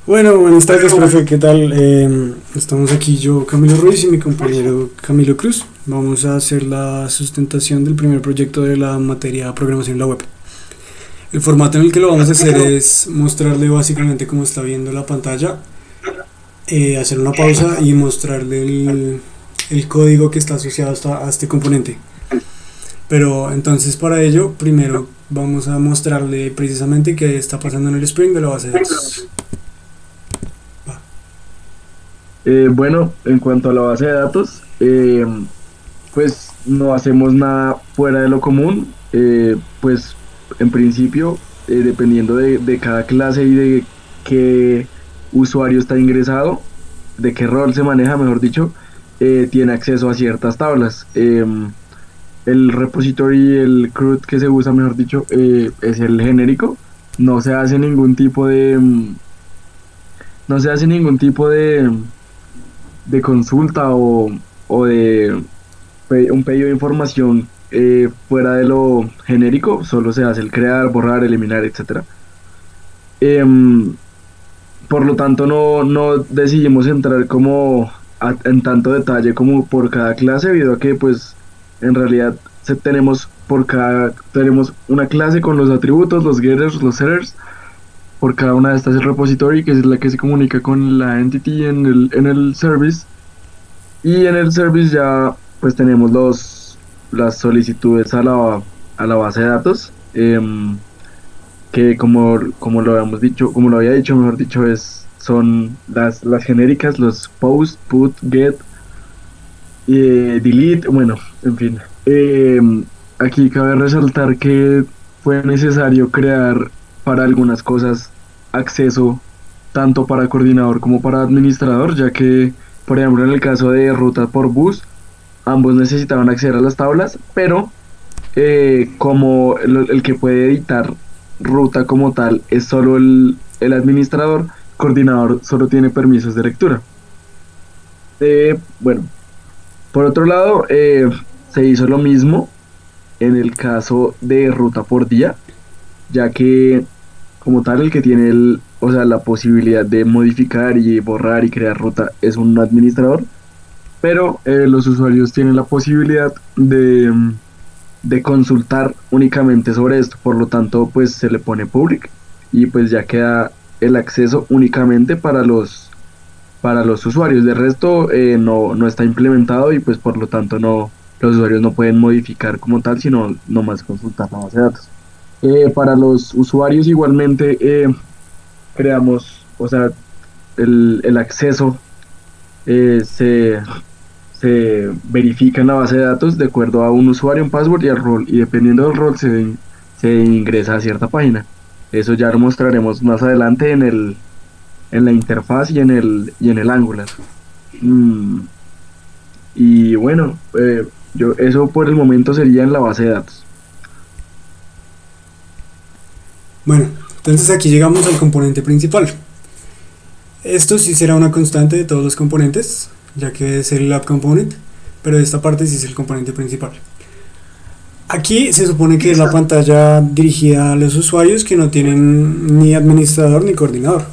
Bueno, buenas tardes, profe, ¿qué tal? Estamos aquí yo, Camilo Ruiz, y mi compañero Camilo Cruz. Vamos a hacer la sustentación del primer proyecto de la materia programación en la web. El formato en el que lo vamos a hacer es mostrarle básicamente cómo está viendo la pantalla, hacer una pausa y mostrarle el código que está asociado a este componente. Pero entonces para ello, primero vamos a mostrarle precisamente qué está pasando en el Spring de la base de datos. Bueno, en cuanto a la base de datos, pues no hacemos nada fuera de lo común. Pues en principio, dependiendo de cada clase y de qué usuario está ingresado, de qué rol se maneja, mejor dicho, tiene acceso a ciertas tablas. El repository, el CRUD que se usa, mejor dicho, es el genérico. No se hace ningún tipo no se hace ningún tipo de consulta o de un pedido de información fuera de lo genérico, solo se hace el crear, borrar, eliminar, etcétera. Em, por lo tanto, no decidimos entrar como en tanto detalle como por cada clase, debido a que pues en realidad tenemos una clase con los atributos, los getters, los setters. Por cada una de estas el repository, que es la que se comunica con la entity en el service. Y en el service ya pues tenemos las solicitudes a la base de datos, que como lo habíamos dicho, como lo había dicho, mejor dicho, son las genéricas, los post, put, get, delete, bueno, en fin. Aquí cabe resaltar que fue necesario crear para algunas cosas acceso tanto para coordinador como para administrador, ya que, por ejemplo, en el caso de ruta por bus, ambos necesitaban acceder a las tablas, pero como el que puede editar ruta como tal es solo el administrador, coordinador solo tiene permisos de lectura. Bueno, por otro lado, se hizo lo mismo en el caso de ruta por día, ya que como tal el que tiene o sea, la posibilidad de modificar y borrar y crear ruta es un administrador, pero los usuarios tienen la posibilidad de consultar únicamente sobre esto, por lo tanto pues se le pone public y pues ya queda el acceso únicamente para los usuarios. De resto no está implementado y pues por lo tanto los usuarios no pueden modificar como tal, sino nomás consultar la base de datos. Para los usuarios igualmente creamos, o sea, el acceso eh, se, se verifica en la base de datos de acuerdo a un usuario, un password y al rol, y dependiendo del rol se ingresa a cierta página. Eso ya lo mostraremos más adelante en la interfaz y en el Angular. Mm, y bueno, eso por el momento sería en la base de datos. Bueno, entonces aquí llegamos al componente principal. Esto sí será una constante de todos los componentes, ya que es el app component, pero esta parte sí es el componente principal. Aquí se supone que es la pantalla dirigida a los usuarios que no tienen ni administrador ni coordinador.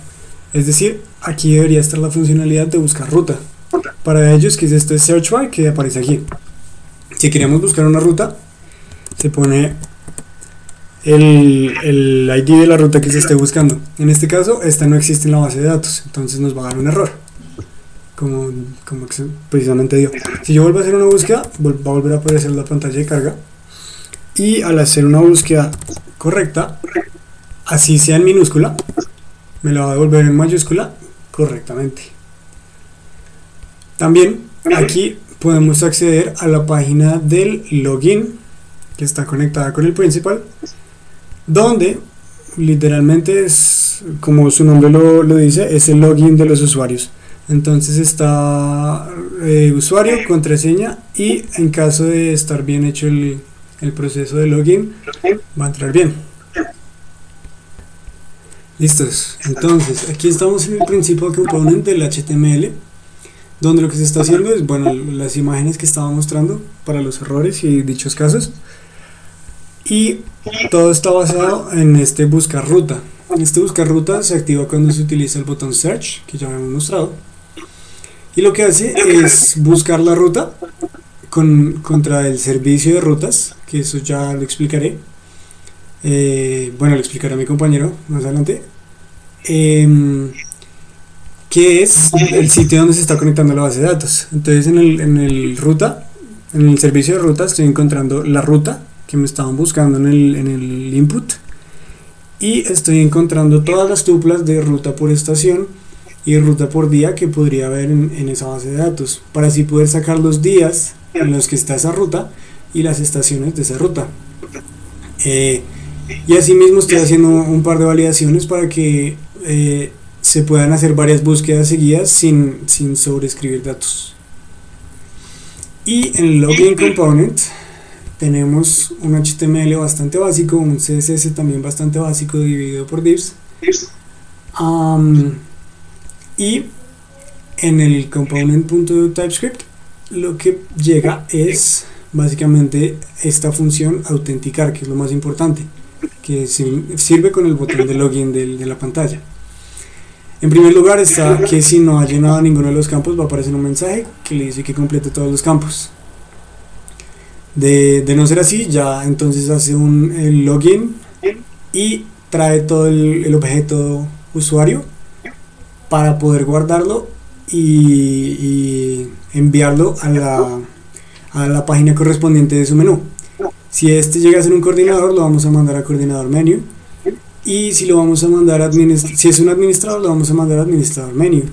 Es decir, aquí debería estar la funcionalidad de buscar ruta. Para ellos, que es este search bar que aparece aquí. Si queremos buscar una ruta, se pone el ID de la ruta que se esté buscando. En este caso, esta no existe en la base de datos, entonces nos va a dar un error, como precisamente dio. Si yo vuelvo a hacer una búsqueda, va a volver a aparecer la pantalla de carga, y al hacer una búsqueda correcta, así sea en minúscula, me la va a devolver en mayúscula correctamente. También aquí podemos acceder a la página del login, que está conectada con el principal, donde literalmente es, como su nombre lo dice, es el login de los usuarios. Entonces está usuario, contraseña, y en caso de estar bien hecho el proceso de login, va a entrar bien. Listos. Entonces aquí estamos en el principal component del HTML, donde lo que se está haciendo es, bueno, las imágenes que estaba mostrando para los errores y dichos casos, y todo está basado en este buscar ruta. Este buscar ruta se activa cuando se utiliza el botón Search, que ya hemos mostrado. Y lo que hace es buscar la ruta contra el servicio de rutas, que eso ya lo explicaré. Bueno, lo explicará mi compañero más adelante. Que es el sitio donde se está conectando la base de datos. Entonces en el servicio de ruta estoy encontrando la ruta que me estaban buscando en el input, y estoy encontrando todas las tuplas de ruta por estación y ruta por día que podría haber en esa base de datos, para así poder sacar los días en los que está esa ruta y las estaciones de esa ruta. Y asimismo estoy haciendo un par de validaciones para que se puedan hacer varias búsquedas seguidas sin sobreescribir datos. Y en el login component tenemos un HTML bastante básico, un CSS también bastante básico dividido por divs. Y en el component.typescript lo que llega es básicamente esta función autenticar, que es lo más importante, que sirve con el botón de login de la pantalla. En primer lugar está que si no ha llenado ninguno de los campos va a aparecer un mensaje que le dice que complete todos los campos. De no ser así, ya entonces hace el login y trae todo el objeto usuario para poder guardarlo y enviarlo a la página correspondiente de su menú. Si este llega a ser un coordinador, lo vamos a mandar a coordinador menu. Y si lo vamos a mandar si es un administrador, lo vamos a mandar a administrador menu.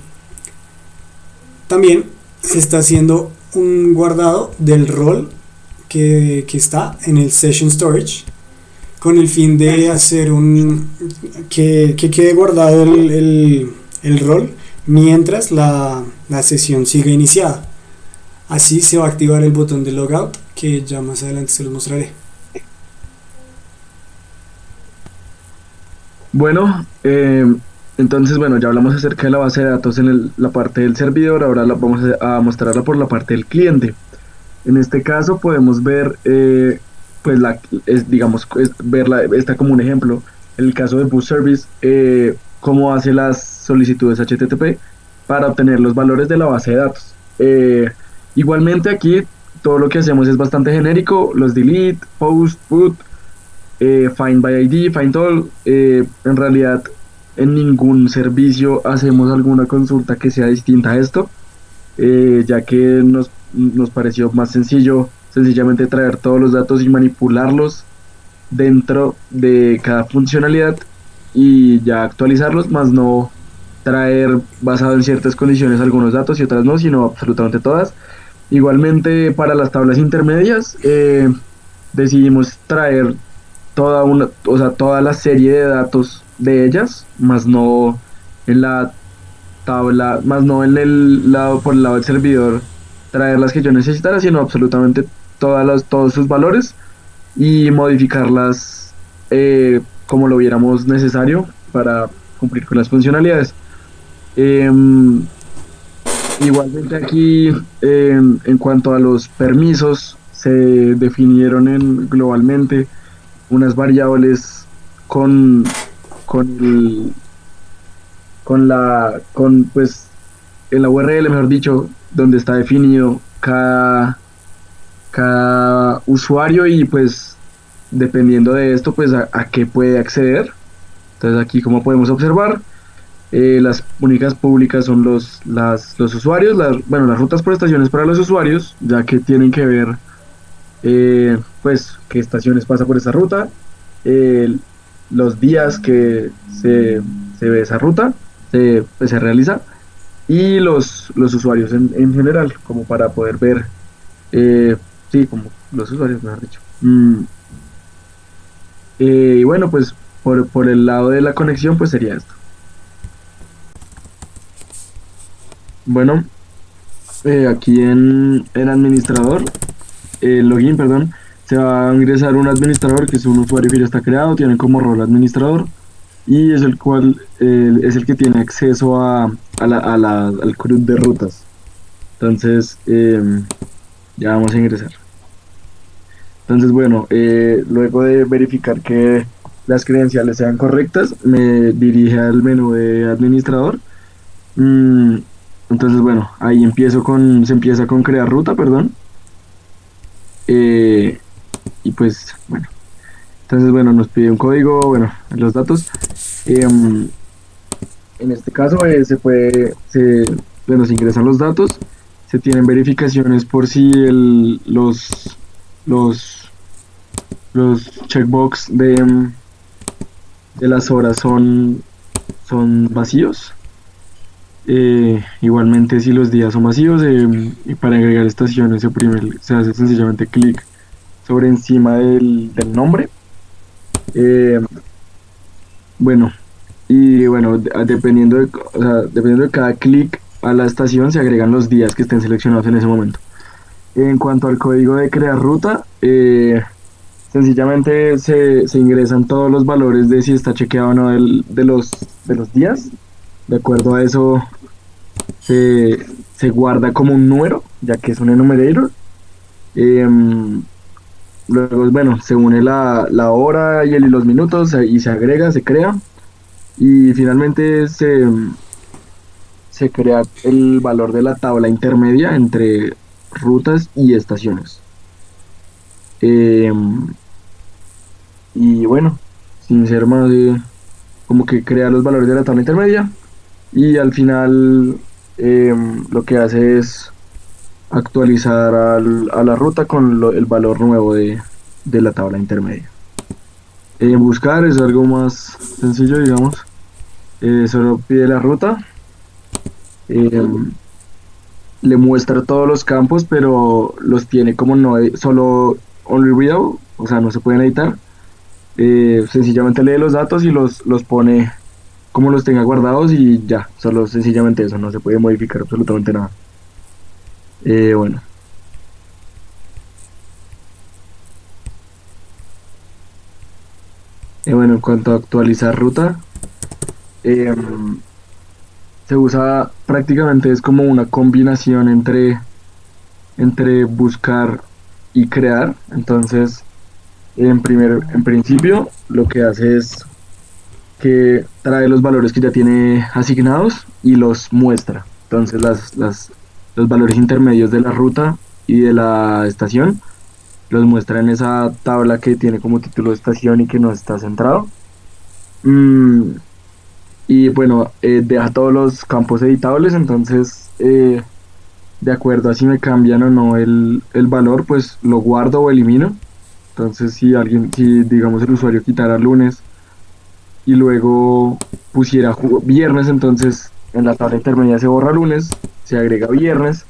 También se está haciendo un guardado del rol que está en el session storage, con el fin de hacer que quede guardado el rol mientras la sesión siga iniciada. Así se va a activar el botón de logout, que ya más adelante se los mostraré. Bueno, entonces bueno, ya hablamos acerca de la base de datos en la parte del servidor. Ahora vamos a mostrarla por la parte del cliente. En este caso podemos ver, pues esta como un ejemplo. En el caso de Boost Service, cómo hace las solicitudes HTTP para obtener los valores de la base de datos. Igualmente aquí todo lo que hacemos es bastante genérico: los delete, post, put, find by ID, find all. En realidad en ningún servicio hacemos alguna consulta que sea distinta a esto, ya que nos pareció más sencillo sencillamente traer todos los datos y manipularlos dentro de cada funcionalidad y ya actualizarlos, más no traer basado en ciertas condiciones algunos datos y otras no, sino absolutamente todas. Igualmente para las tablas intermedias decidimos traer toda la serie de datos de ellas, más no en la tabla, más no en por el lado del servidor traer las que yo necesitara, sino absolutamente todos sus valores y modificarlas como lo viéramos necesario para cumplir con las funcionalidades. Igualmente aquí, en cuanto a los permisos, se definieron globalmente unas variables pues en la URL, mejor dicho, donde está definido cada usuario y pues dependiendo de esto pues a qué puede acceder. Entonces aquí, como podemos observar, las únicas públicas son los usuarios, las rutas por estaciones para los usuarios, ya que tienen que ver pues qué estaciones pasa por esa ruta, los días que se ve esa ruta, se realiza, y los usuarios en general, como para poder ver, sí, como los usuarios, mejor dicho. Y bueno, pues por el lado de la conexión pues sería esto. Bueno, aquí en administrador, login, perdón, se va a ingresar un administrador, que es un usuario que ya está creado, tiene como rol administrador, y es el cual es el que tiene acceso al CRUD de rutas. Entonces ya vamos a ingresar. Entonces bueno, luego de verificar que las credenciales sean correctas, me dirige al menú de administrador. Mm, entonces, bueno, ahí se empieza con crear ruta, perdón. Eh, y pues, bueno, entonces, bueno, nos pide un código, bueno, los datos. Em, en este caso, bueno, se ingresan los datos, se tienen verificaciones por si los, los checkbox de las horas son vacíos. Igualmente, si los días son vacíos, y para agregar estaciones se hace sencillamente clic sobre encima del nombre. Eh, bueno, y bueno, o sea, dependiendo de cada clic a la estación, se agregan los días que estén seleccionados en ese momento. En cuanto al código de crear ruta, sencillamente se ingresan todos los valores de si está chequeado o no de los días. De acuerdo a eso, se guarda como un número, ya que es un enumerator. Em, Luego, bueno, se une la hora y los minutos y se agrega, se crea. Y finalmente se crea el valor de la tabla intermedia entre rutas y estaciones. Em, y bueno, sin ser más, como que crea los valores de la tabla intermedia y al final lo que hace es actualizar a la ruta con el valor nuevo de la tabla intermedia. Buscar es algo más sencillo, digamos. Solo pide la ruta, eh, le muestra todos los campos, pero los tiene como no, solo only readable, o sea, no se pueden editar. Sencillamente lee los datos y los pone como los tenga guardados y ya, solo sencillamente eso, no se puede modificar absolutamente nada. Bueno, bueno, en cuanto a actualizar ruta, eh, se usa prácticamente es como una combinación entre buscar y crear. Entonces, en principio, lo que hace es que trae los valores que ya tiene asignados y los muestra. Entonces, los valores intermedios de la ruta y de la estación los muestra en esa tabla que tiene como título estación y que no está centrado. Mm, y bueno, deja todos los campos editables, entonces de acuerdo a si me cambian o no el valor, pues lo guardo o elimino. Entonces si digamos el usuario quitara lunes y luego pusiera viernes, entonces en la tabla intermedia se borra lunes, se agrega viernes,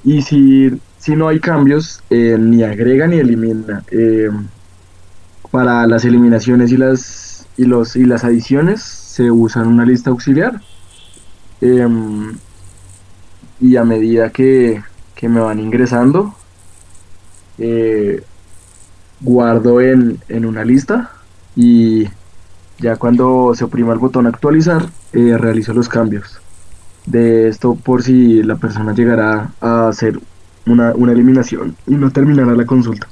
y si no hay cambios, ni agrega ni elimina. Para las eliminaciones y las adiciones se usan una lista auxiliar, em, y a medida que me van ingresando, eh, guardo en una lista y ya cuando se oprima el botón actualizar, realizo los cambios. De esto por si la persona llegara a hacer una eliminación y no terminara la consulta,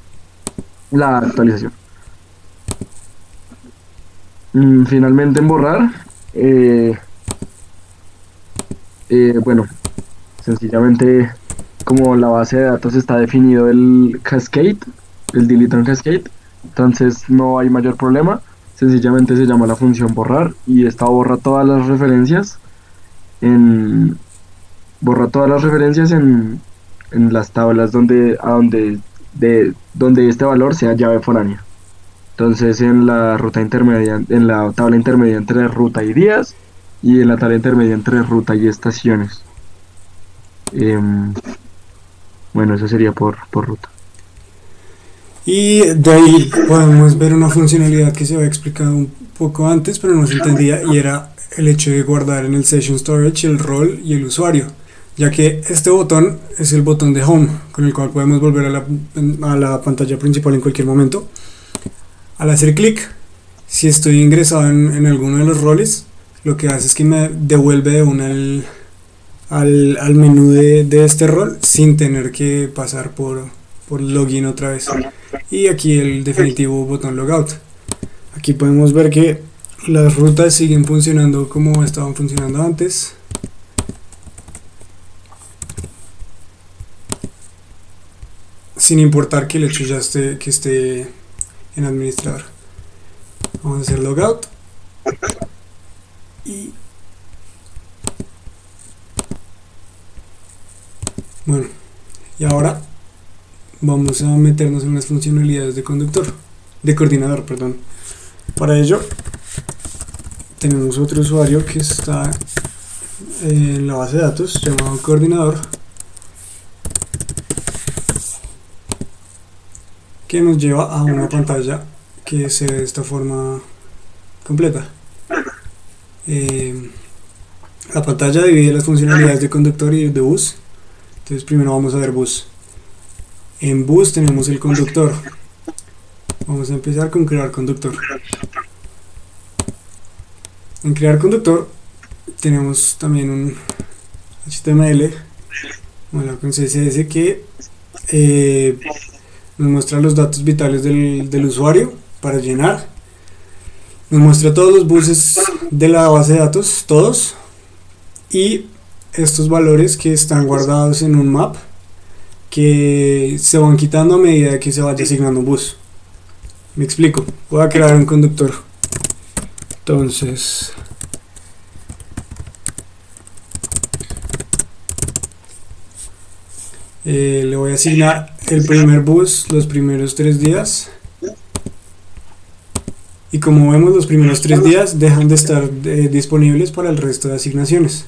la actualización. Finalmente en borrar, eh, bueno, sencillamente como la base de datos está definido el cascade, el delete on cascade, entonces no hay mayor problema. Sencillamente se llama la función borrar y esta en, borra todas las referencias en las tablas donde este valor sea llave foránea. Entonces en la ruta intermedia, en la tabla intermedia entre ruta y días, y en la tabla intermedia entre ruta y estaciones. Em, bueno, eso sería por ruta. Y de ahí podemos ver una funcionalidad que se había explicado un poco antes, pero no se entendía, y era el hecho de guardar en el Session Storage el rol y el usuario, ya que este botón es el botón de Home, con el cual podemos volver a la pantalla principal en cualquier momento. Al hacer clic, si estoy ingresado en alguno de los roles, lo que hace es que me devuelve de una al menú de este rol sin tener que pasar por login otra vez. Y aquí el definitivo botón logout. Aquí podemos ver que las rutas siguen funcionando como estaban funcionando antes. Sin importar que el hecho ya esté en administrador. Vamos a hacer logout. Y bueno, y ahora vamos a meternos en las funcionalidades de coordinador, perdón. Para ello tenemos otro usuario que está en la base de datos llamado coordinador, que nos lleva a una pantalla que se ve de esta forma completa. La pantalla divide las funcionalidades de conductor y de bus. Entonces primero vamos a ver bus. En bus tenemos el conductor. Vamos a empezar con crear conductor. En crear conductor tenemos también un HTML, bueno, con CSS que nos muestra los datos vitales del usuario para llenar. Nos muestra todos los buses de la base de datos, todos, y estos valores que están guardados en un map que se van quitando a medida que se vaya asignando un bus. Me explico. Voy a crear un conductor. Entonces, le voy a asignar el primer bus los primeros 3 días. Y como vemos, los primeros 3 días dejan de estar disponibles para el resto de asignaciones.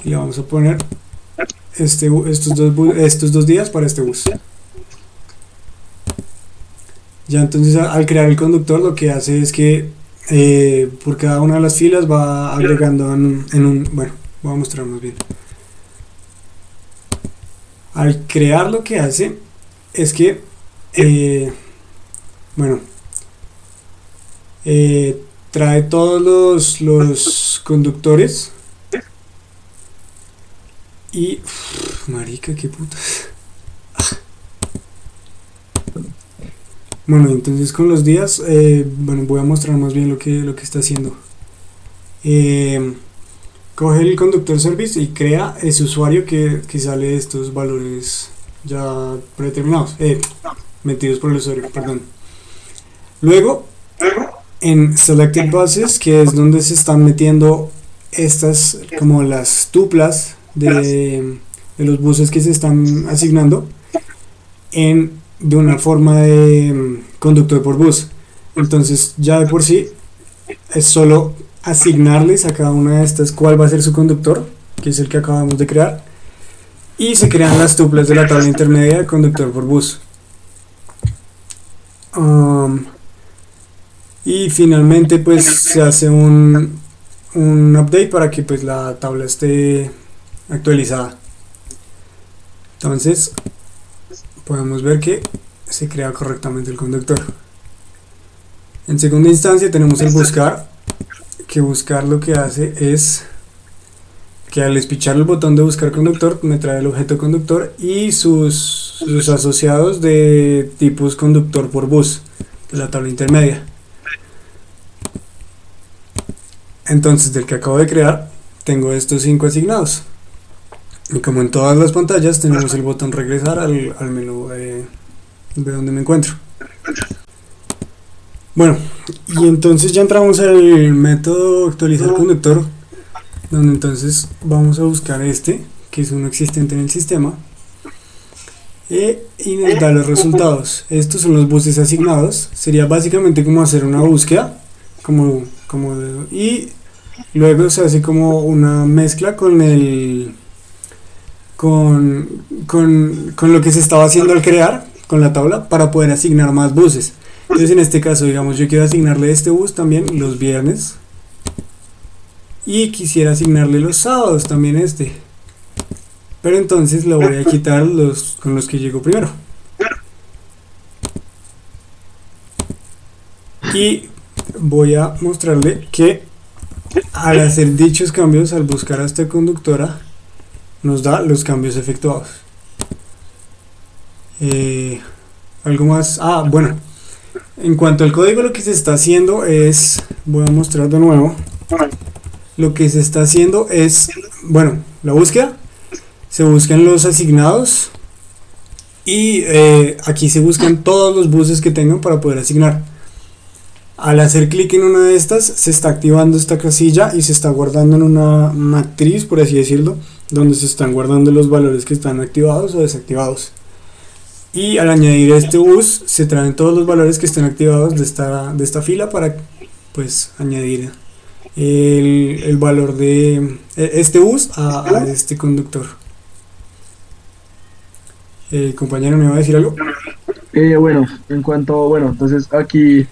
Y le vamos a poner estos 2 días para este bus. Ya entonces, al crear el conductor, lo que hace es que por cada una de las filas va agregando bueno, voy a mostrar más bien. Al crear, lo que hace es que bueno, trae todos los conductores y marica, qué putas. Bueno, entonces con los días, bueno, voy a mostrar más bien lo que está haciendo. Coge el conductor service y crea ese usuario que sale de estos valores ya predeterminados, metidos por el usuario, perdón. Luego, en selected buses, que es donde se están metiendo estas, como las tuplas de los buses que se están asignando de una forma de conductor por bus. Entonces ya de por sí es solo asignarles a cada una de estas cuál va a ser su conductor, que es el que acabamos de crear, y se crean las tuplas de la tabla intermedia de conductor por bus. Y finalmente pues se hace un update para que pues la tabla esté actualizada. Entonces podemos ver que se crea correctamente el conductor. En segunda instancia tenemos el buscar, que buscar lo que hace es que al espichar el botón de buscar conductor me trae el objeto conductor y sus asociados de tipos conductor por bus de la tabla intermedia. Entonces, del que acabo de crear tengo estos 5 asignados, y como en todas las pantallas tenemos el botón regresar al menú de donde me encuentro. Bueno, y entonces ya entramos al método actualizar conductor, donde entonces vamos a buscar que es uno existente en el sistema, y nos da los resultados. Estos son los buses asignados. Sería básicamente como hacer una búsqueda, y luego se hace como una mezcla con lo que se estaba haciendo al crear, con la tabla, para poder asignar más buses. Entonces en este caso, digamos, yo quiero asignarle este bus también los viernes y quisiera asignarle los sábados también pero entonces le voy a quitar con los que llegó primero, y voy a mostrarle que al hacer dichos cambios, al buscar a esta conductora, nos da los cambios efectuados. Algo más, bueno, En cuanto al código, lo que se está haciendo es, voy a mostrar de nuevo, lo que se está haciendo es, bueno, la búsqueda, se buscan los asignados y aquí se buscan todos los buses que tengan para poder asignar. Al hacer clic en una de estas, se está activando esta casilla y se está guardando en una matriz, por así decirlo, donde se están guardando los valores que están activados o desactivados. Y al añadir este bus, se traen todos los valores que estén activados de esta fila para pues añadir el valor de este bus a este conductor. Compañero, ¿me va a decir algo? Bueno, entonces aquí,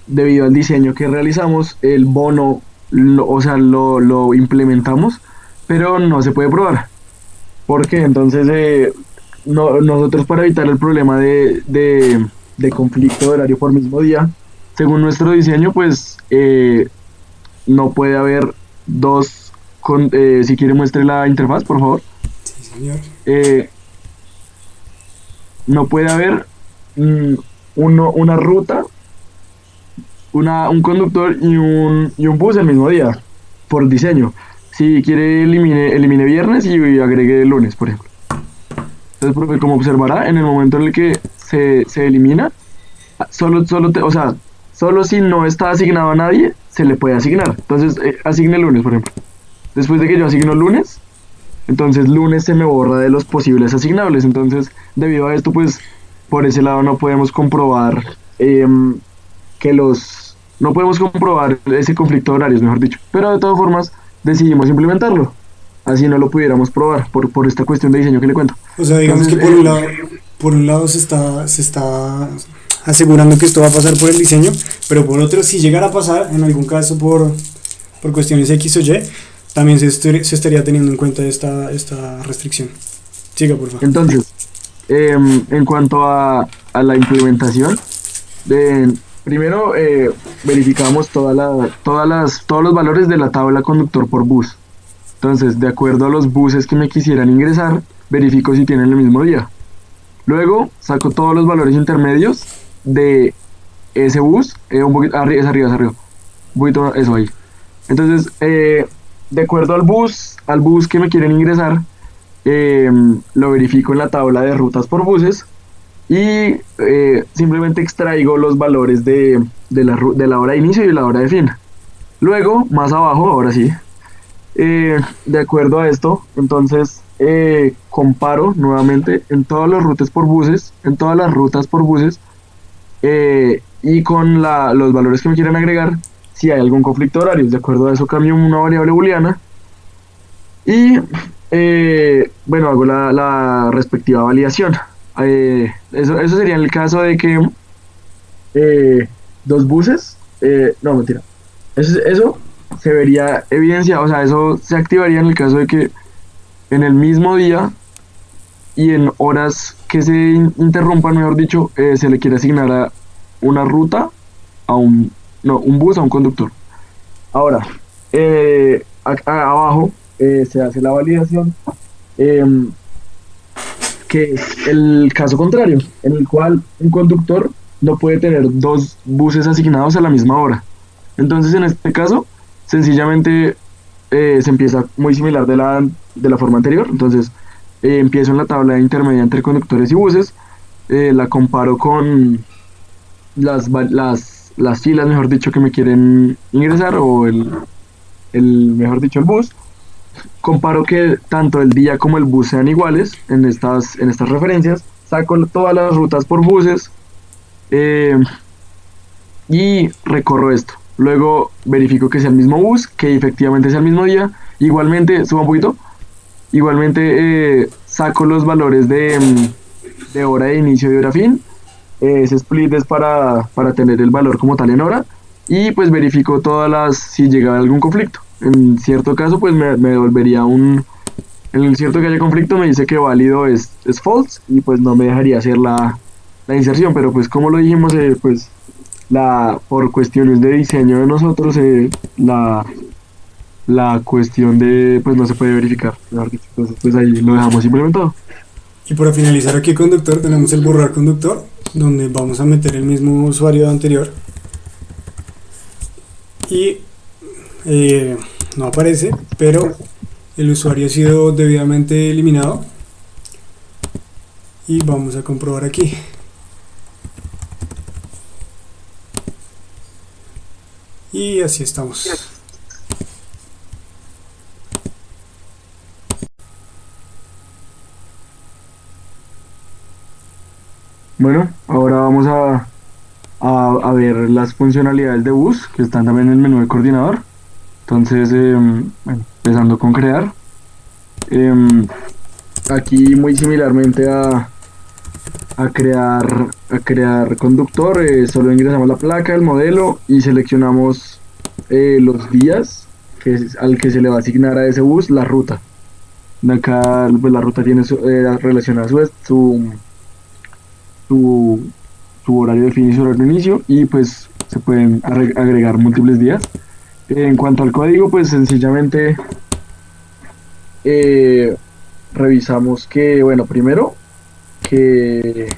debido al diseño que realizamos, el bono, o sea, lo implementamos, pero no se puede probar. ¿Por qué? Entonces, nosotros para evitar el problema de conflicto de horario por mismo día, según nuestro diseño, pues no puede haber dos, si quiere muestre la interfaz, por favor. Sí, señor. No puede haber una ruta, un conductor y un bus el mismo día, por diseño. Si quiere, elimine viernes y agregue el lunes, por ejemplo. Entonces, profe, como observará, en el momento en el que se elimina, o sea, solo si no está asignado a nadie, se le puede asignar. Entonces, asigne el lunes, por ejemplo. Después de que yo asigno lunes, entonces lunes se me borra de los posibles asignables. Entonces, debido a esto, pues, por ese lado no podemos comprobar no podemos comprobar ese conflicto de horarios, mejor dicho. Pero de todas formas, decidimos implementarlo. Así no lo pudiéramos probar por esta cuestión de diseño que le cuento. O sea, digamos Entonces, que por un lado se está asegurando que esto va a pasar por el diseño, pero por otro, si llegara a pasar, en algún caso por cuestiones X o Y, también se estaría teniendo en cuenta esta restricción. Siga, por favor. entonces en cuanto a la implementación, primero verificamos todos los valores de la tabla conductor por bus. Entonces, de acuerdo a los buses que me quisieran ingresar, verifico si tienen el mismo día. Luego, saco todos los valores intermedios de ese bus, un poquito, es arriba, un poquito, eso ahí. Entonces, de acuerdo al bus que me quieren ingresar, lo verifico en la tabla de rutas por buses y simplemente extraigo los valores de la hora de inicio y la hora de fin. Luego, más abajo, ahora sí, de acuerdo a esto, entonces comparo nuevamente en todas las rutas por buses, y con los valores que me quieren agregar, si hay algún conflicto de horarios. De acuerdo a eso, cambio una variable booleana y bueno, hago la respectiva validación. Eso sería en el caso de que dos buses, no, mentira, eso se vería evidencia, o sea, eso se activaría en el caso de que en el mismo día y en horas que se interrumpan, mejor dicho, se le quiere asignar a una ruta un bus a un conductor. Ahora, abajo se hace la validación, que es el caso contrario, en el cual un conductor no puede tener dos buses asignados a la misma hora. Entonces, en este caso, sencillamente se empieza muy similar de la forma anterior. Entonces, empiezo en la tabla intermedia entre conductores y buses, la comparo con las filas, mejor dicho, que me quieren ingresar, o mejor dicho, el bus. Comparo que tanto el día como el bus sean iguales en estas referencias, saco todas las rutas por buses y recorro esto. Luego verifico que sea el mismo bus, que efectivamente sea el mismo día. Igualmente, subo un poquito. Igualmente saco los valores de hora de inicio y hora fin. Ese split es para tener el valor como tal en hora. Y pues verifico si llega algún conflicto. En cierto caso, pues me devolvería en el cierto que haya conflicto, me dice que válido es false y pues no me dejaría hacer la inserción. Pero pues como lo dijimos, pues por cuestiones de diseño de nosotros, la cuestión de pues no se puede verificar, mejor dicho. Entonces pues ahí lo dejamos implementado. Y para finalizar aquí conductor tenemos el borrar conductor, donde vamos a meter el mismo usuario anterior y no aparece, pero el usuario ha sido debidamente eliminado y vamos a comprobar aquí. Y así estamos. Bueno, ahora vamos a ver las funcionalidades de bus que están también en el menú de coordinador. Entonces, bueno, empezando con crear. Em, Aquí muy similarmente a crear conductor, solo ingresamos la placa, el modelo y seleccionamos los días al que se le va a asignar a ese bus la ruta. Acá pues, la ruta tiene relacionada su, su horario de fin y su horario de inicio y pues se pueden agregar múltiples días. En cuanto al código, pues sencillamente eh, revisamos que, bueno, primero que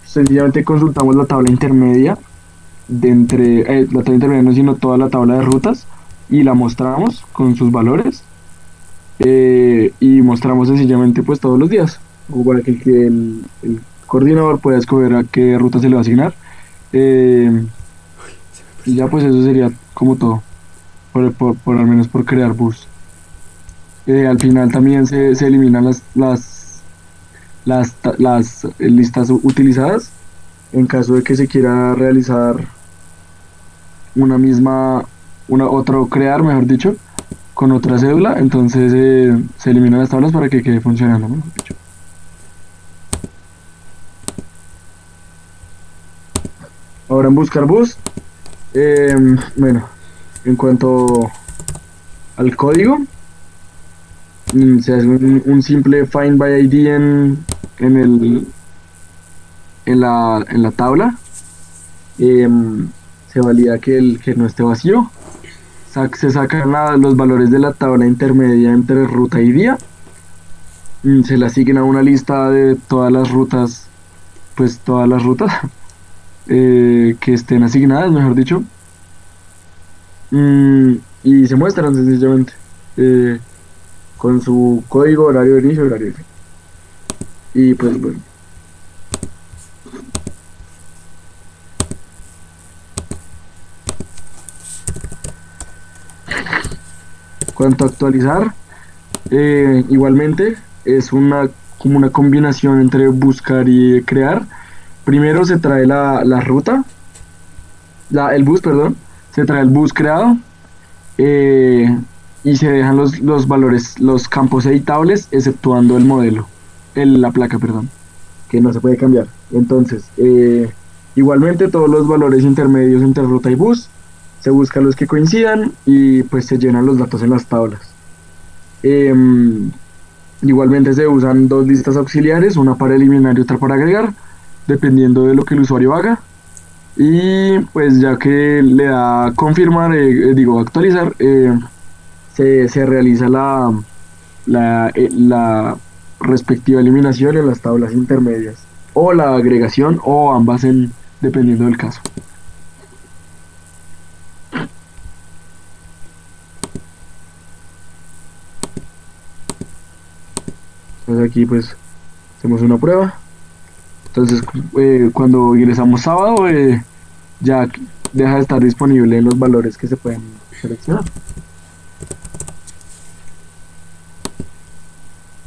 sencillamente consultamos la tabla intermedia la tabla intermedia no, sino toda la tabla de rutas y la mostramos con sus valores y mostramos sencillamente pues todos los días, como para que el coordinador pueda escoger a qué ruta se le va a asignar. eh, y ya pues eso sería como todo, por al menos por crear bus. Al final también se eliminan las listas utilizadas en caso de que se quiera realizar una misma, otro crear, mejor dicho, con otra cédula, entonces se eliminan las tablas para que quede funcionando, mejor dicho. Ahora en buscar bus, eh, bueno, en cuanto al código, se hace un simple find by ID en el, en la tabla. Se valida que no esté vacío. Se sacan los valores de la tabla intermedia entre ruta y día. Se le asigna una lista de todas las rutas, pues todas las rutas que estén asignadas, mejor dicho. Y se muestran sencillamente con su código, horario de inicio y horario de fin. Y pues bueno. Cuanto a actualizar, igualmente es como una combinación entre buscar y crear. Primero se trae la ruta, el bus, perdón, se trae el bus creado eh, y se dejan los valores, los campos editables, exceptuando el modelo, la placa, perdón, que no se puede cambiar. Entonces, igualmente todos los valores intermedios entre ruta y bus se buscan los que coincidan y pues se llenan los datos en las tablas. Em, Igualmente se usan dos listas auxiliares, una para eliminar y otra para agregar, dependiendo de lo que el usuario haga. Y pues ya que le da confirmar, digo actualizar, se realiza la respectiva eliminación en las tablas intermedias, o la agregación, o ambas dependiendo del caso. Entonces aquí pues hacemos una prueba. Entonces cuando ingresamos sábado ya deja de estar disponible los valores que se pueden seleccionar.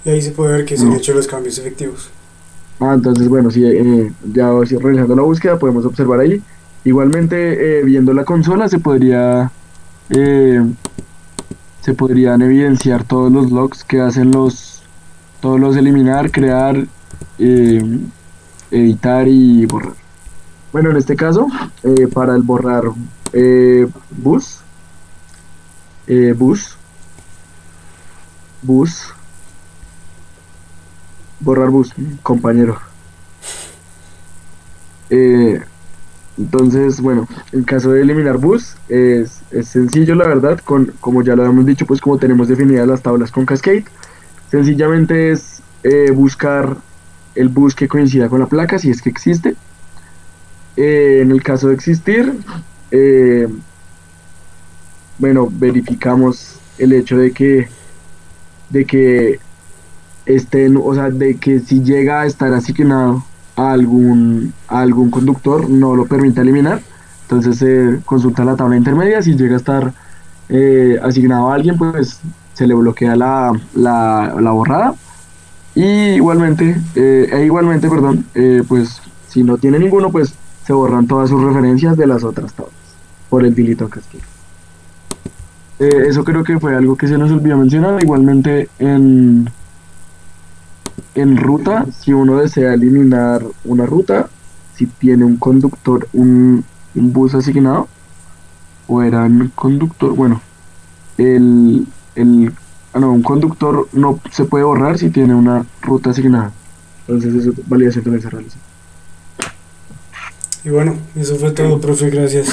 Y ahí se puede ver que se han hecho los cambios efectivos. Entonces bueno, si ya realizando la búsqueda podemos observar ahí. Igualmente viendo la consola eh, se podrían evidenciar todos los logs que hacen todos los eliminar, crear, eh, editar y borrar. Bueno, en este caso, para el borrar bus, bus, bus, borrar bus, compañero. Eh, entonces, bueno, en caso de eliminar bus, es sencillo, la verdad, como ya lo hemos dicho, pues como tenemos definidas las tablas con Cascade, sencillamente es buscar el bus que coincida con la placa, si es que existe. En el caso de existir, eh, bueno, verificamos el hecho de que estén, o sea, de que si llega a estar asignado a algún conductor, no lo permite eliminar. Entonces se consulta la tabla intermedia, si llega a estar asignado a alguien, pues se le bloquea la borrada. Y igualmente, perdón, pues si no tiene ninguno, pues se borran todas sus referencias de las otras tablas por el delete cascade. Eso creo que fue algo que se nos olvidó mencionar. Igualmente en ruta, si uno desea eliminar una ruta, si tiene un conductor, un bus asignado, o era un conductor, bueno, el, no, un conductor no se puede borrar si tiene una ruta asignada. Entonces, eso, validación también se realiza. Y bueno, eso fue todo, profe, gracias.